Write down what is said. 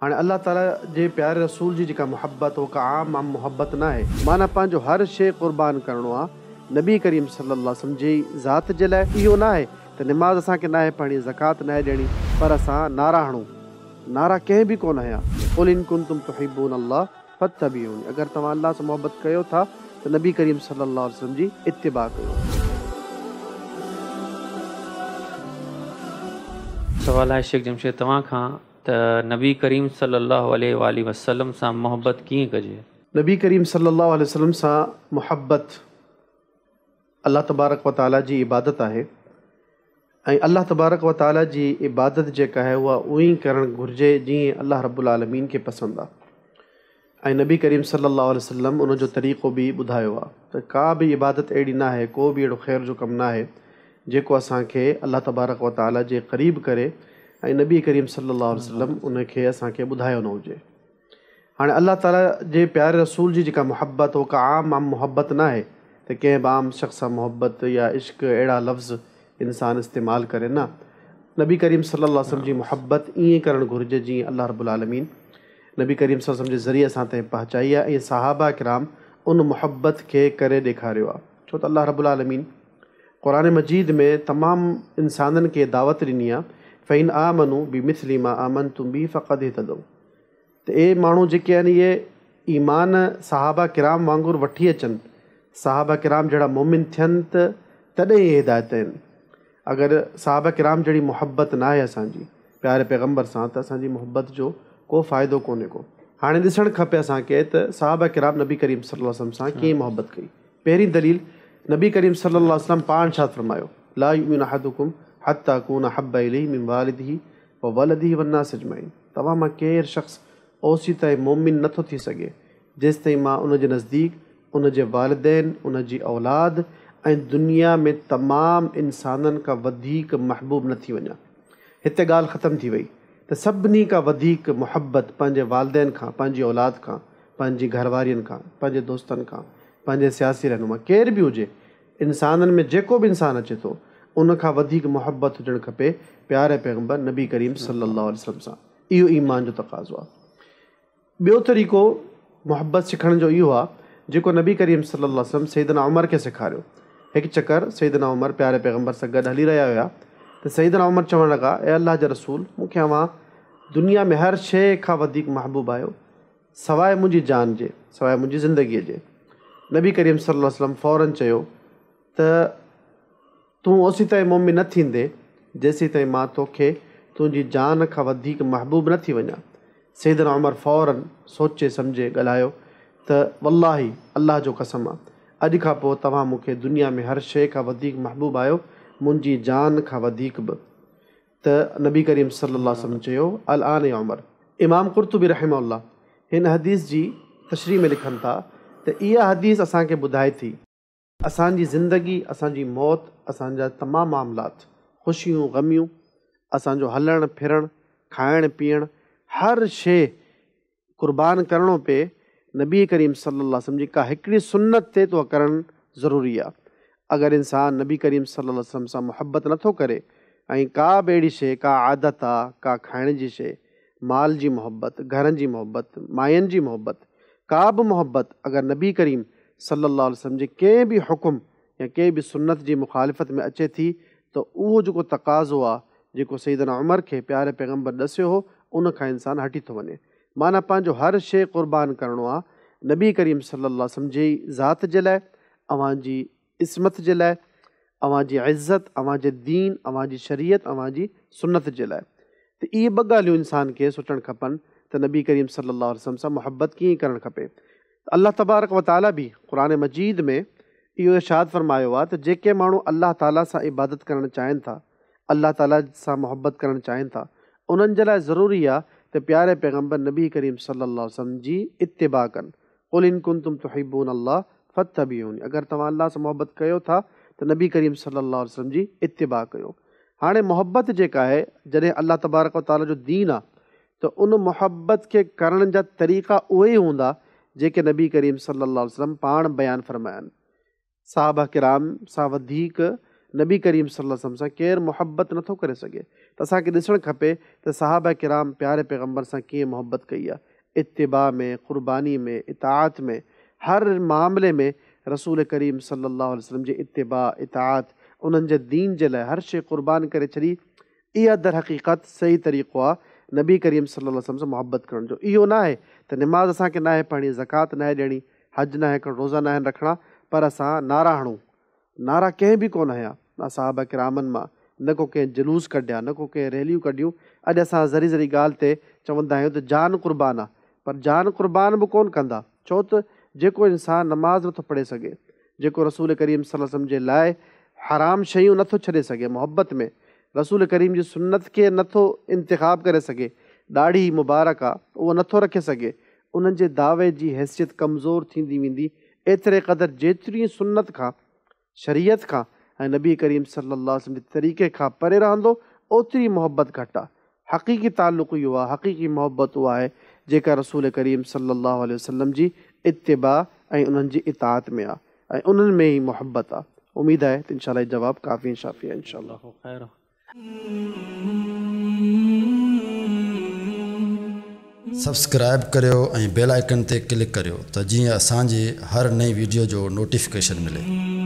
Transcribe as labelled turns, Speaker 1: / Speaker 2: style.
Speaker 1: हाणे अल्लाह ताला जे प्यारे रसूल जी जेका मुहब्बत हो का आम मुहब्बत ना आहे। माना पंहिंजो हर शइ क़ुर्बान करणो आहे नबी करीम सल्लल्लाहु अलैहि वसल्लम जी ज़ात जे लाइ। इहो न आहे त निमाज़ असांखे न आहे पढ़णी, ज़कात न आहे ॾियणी, पर असां नारा हणूं। नारा कंहिं बि कोन हया। क़ुल इन कुंतुम तुहिब्बून अल्लाह फत्तबिऊनी। अगरि तव्हां अल्लाह सां मुहबत कयो था त नबी करीम सल्लल्लाहु अलैहि वसल्लम जी इत्तिबा कयो।
Speaker 2: सवाल आहे शेख जमशेद तव्हां खां त नबी करीम सल्लल्लाहु अलैहि वसल्लम सां मुहबत कीअं कजे?
Speaker 1: नबी करीम सल्लल्लाहु अलैहि वसल्लम सां मुहबत अल्लाह तबारक व ताला जी इबादत आहे ऐं अल्लाह तबारक व ताला जी इबादत जेका आहे उहा उअं ई करणु घुरिजे जीअं अल्लाह रब्बुल आलमीन खे पसंदि आहे। ऐं नबी करीम सल्लल्लाहु अलैहि वसल्लम उनजो तरीक़ो बि ॿुधायो आहे त का बि इबादत अहिड़ी न आहे, को बि अहिड़ो ख़ैर जो कमु न आहे जेको असांखे अल्लाह तबारक व ताला जे क़रीब करे ऐं नबी करीम सल्लल्लाहु अलैहि वसल्लम उनखे असांखे ॿुधायो न हुजे। हाणे अल्लाह ताला जे प्यारे रसूल जी जेका मुहब्बत हो का आम मुहब्बत न आहे त कंहिं बि आम शख़्स सां मुहब्बत या इश्क अहिड़ा लफ़्ज़ इंसानु इस्तेमालु करे न। नबी करीम सल्लल्लाहु अलैहि वसल्लम जी मुहब्बत ईअं करणु घुरिजे जीअं अल्लाह रब्बुल आलमीन नबी करीम सल्लल्लाहु अलैहि वसल्लम जे ज़रिए असां ताईं पहुचाई आहे ऐं सहाबा किराम उन मुहब्बत खे करे ॾेखारियो आहे। छो त अल्लाह रब्बुल आलमीन क़ुरान मजीद में तमामु इंसाननि खे दावत ॾिनी आहे, फ़इन आमनू बि मिस्ली मा आमनतुम बि फ़क़द इहतदऊ। त इहे माण्हू जेके आहिनि इहे ईमान सहाबा किराम वांगुरु वठी अचनि, सहाबा किराम जहिड़ा मोमिन थियनि त तॾहिं इहे हिदायत आहिनि। अगरि सहाबा किराम जहिड़ी मुहब्बत न आहे असांजी प्यारे पैगम्बर सां त असांजी मुहब्बत जो को फ़ाइदो कोन्हे को। हाणे ॾिसणु खपे असांखे त सहाबा किराम नबी करीम सल्लल्लाहु अलैहि वसल्लम सां कीअं मुहब्बत कई। पहिरीं दलील नबी करीम सल्लल्लाहु अलैहि वसल्लम पाण छा फरमायो, ला युमिनु अहदुकुम हत्ता अकूना अहब्बा इलैहि मिन वालिदिही व वलदिही वन्नासि अजमईन। तव्हां मां केरु शख़्स ओसी ताईं मोमिन नथो थी सघे जेसि ताईं मां उनजे नज़दीक उनजे वालिदैन, उनजी औलाद ऐं दुनिया में तमामु इंसाननि खां वधीक महबूब न थी वञा। हिते ॻाल्हि ख़तमु थी वई त सभिनी खां वधीक मुहबत पंहिंजे वालिदैन खां, पंहिंजी औलाद खां, पंहिंजी घरवारियुनि खां, पंहिंजे दोस्तनि खां, पंहिंजे सियासी रहनुमा केर बि हुजे, इंसाननि में जेको बि इंसानु अचे थो उन खां वधीक मुहबत हुजणु खपे प्यारे पैगम्बर नबी करीम सल्लल्लाहु अलैहि वसल्लम सां। इहो ईमान जो तक़ाज़ो आहे। ॿियो तरीक़ो मुहबत सिखण जो इहो आहे जेको नबी करीम सल्लल्लाहु अलैहि वसल्लम सैयदना उमर खे सेखारियो। हिकु चकर सैयदना उमर प्यारे पैगम्बर सां गॾु हली रहिया हुया त सैयदना उमर चवणु लॻा, ए अल्लाह जा रसूल, मूंखे अव्हां दुनिया में हर शइ खां वधीक महबूब आहियो सवाइ मुंहिंजी जान जे, सवाइ मुंहिंजी ज़िंदगीअ जे। नबी करीम सल्लल्लाहु अलैहि वसल्लम फ़ौरन चयो त तूं ओसी ताईं मोमिन न थींदे जेसीं ताईं मां तोखे तुंहिंजी जान खां वधीक महबूब न थी वञा। सैयदना उमर फ़ौरन सोचे सम्झे ॻाल्हायो त वल्लाही अल्लाह जो कसम आहे, अॼु खां पोइ तव्हां मूंखे दुनिया में हर शइ खां वधीक महबूब आहियो, मुंहिंजी जान खां वधीक बि। त नबी करीम सल्लल्लाहु अलैहि वसल्लम चयो अल आन या उमर। इमाम कुर्तुबी रहमहुल्लाह हिन हदीस जी तशरीह में लिखनि था त इहा हदीस असांखे ॿुधाए थी असांजी ज़िंदगी, असांजी मौत, असांजा तमामु मामलात, ख़ुशियूं ग़मियूं, असांजो हलणु फिरणु, खाइणु पीअणु, हर शइ क़ुर्बान करिणो पए नबी करीम सल्लल्लाहु अलैहि वसल्लम जी का हिकिड़ी सुन्नत ते तो करणु ज़रूरी आहे। अगरि इंसानु नबी करीम सल्लल्लाहु अलैहि वसल्लम सां मुहबत नथो करे ऐं का बि अहिड़ी शइ, का आदत आहे, का खाइण जी शइ, माल जी मुहबत, घरनि जी मुहबत, माइयुनि जी मुहबत, का बि मुहबत अगरि नबी करीम सल्लल्लाहु अलैहि वसल्लम जे कंहिं बि हुकुम या कंहिं बि सुन्नत जी मुखालिफ़त में अचे थी त उहो जेको तक़ाज़ो आहे जेको सैयदना उमर खे प्यारे पैगम्बर ॾसियो हो उन खां इंसानु हटी थो वञे। माना पंहिंजो हर शइ क़ुर्बान करिणो आहे नबी करीम सल्लल्लाहु अलैहि वसल्लम जी ज़ात जे लाइ, अव्हांजी इस्मत जे लाइ, अव्हांजी इज़्ज़त, अव्हांजे दीन, अव्हांजी शरीयत, अव्हांजी सुन्नत जे लाइ। त इहे ॿ ॻाल्हियूं इंसान खे सोचणु खपनि त नबी करीम सल्लल्लाहु अलैहि वसल्लम सां मुहबत कीअं करणु खपे। अल्लाह तबारक व ताला बि क़ुरान मजीद में इहो इरशाद फरमायो आहे त जेके माण्हू अल्लाह ताला सां इबादत करणु चाहिनि था, अल्लाह ताला सां मुहबत करणु चाहिनि था, उन्हनि जे लाइ ज़रूरी आहे त प्यारे पैगम्बर नबी करीम सल्लल्लाहु अलैहि वसल्लम जी इत्तिबा कनि। क़ुल इन कुंतुम तुहिब्बून अल्लाह फत्तबिऊनी। अगरि तव्हां अल्लाह सां मुहबत कयो था त नबी करीम सल्लल्लाहु अलैहि वसल्लम जी इत्तिबा कयो। हाणे मुहबत जेका आहे जॾहिं अल्लाह तबारक व ताला जो दीन आहे त उन मुहबत खे करण जा तरीक़ा उहे ई हूंदा जेके नबी करीम सल्लल्लाहु अलैहि वसल्लम पाण बयानु फरमाया आहिनि। साहबा किराम सां वधीक नबी करीम सल्लल्लाहु अलैहि वसल्लम सां केरु मुहबत नथो करे सघे। त असांखे ॾिसणु खपे त सहाबा किराम प्यारे पैगम्बर सां कीअं मुहबत कई आहे, इत्तिबा में, क़ुर्बानी में, इताअत में, हर मामले में रसूल करीम सल्लल्लाहु अलैहि वसल्लम जी इत्तिबा, इताअत, उन्हनि जे दीन जे लाइ हर शइ क़ुर्बान करे छॾी। इहा दर हक़ीक़त सही तरीक़ो आहे नबी करीम सल्लल्लाहु अलैहि वसल्लम सां मुहबत करण जो। इहो न आहे त निमाज़ असांखे न आहे पढ़णी, ज़कात न आहे ॾियणी, हज न आहे करणु, रोज़ा न आहिनि रखणा, पर असां नारा हणूं। नारा कंहिं बि कोन हया, न साहबा किरामनि मां, न को कंहिं जुलूस कढिया, न को कंहिं रैलियूं कढियूं। अॼु असां ज़री ज़री ॻाल्हि ते चवंदा आहियूं त जान क़ुर्बान आहे, पर जान क़ुर्बान बि कोन कंदा। छो त जेको इंसानु नमाज़ नथो पढ़े सघे, जेको रसूल करीम सल्लल्लाहु अलैहि वसल्लम जे लाइ हराम शयूं नथो छॾे सघे, मुहबत में रसूल करीम जी सुन्नत खे नथो इंतिख़ाब करे सघे, ॾाढी मुबारक आहे उहो नथो रखे सघे, उन्हनि जे दावे जी हैसियत कमज़ोर थींदी वेंदी। एतिरे क़दुरु जेतिरी सुन्नत खां, शरीयत खां ऐं नबी करीम सल्लल्लाहु अलैहि वसल्लम जे तरीक़े खां परे रहंदो, ओतिरी मुहबत घटि आहे। हक़ीक़ी ताल्लुक़ इहो आहे, हक़ीक़ी मुहबत उहा आहे जेका रसूल करीम सल्लल्लाहु अलैहि वसल्लम जी इत्तिबा ऐं उन्हनि जी इताअत में आहे, ऐं उन्हनि में ई मुहबत आहे। उम्मीद आहे त इंशाअल्लाह जवाबु काफ़ी ऐं शाफ़ी आहे इंशाअल्लाह।
Speaker 3: सब्सक्राइब करियो ऐं बेल आइकन ते क्लिक करियो त जीअं असांजी हर नई वीडियो जो नोटिफिकेशन मिले।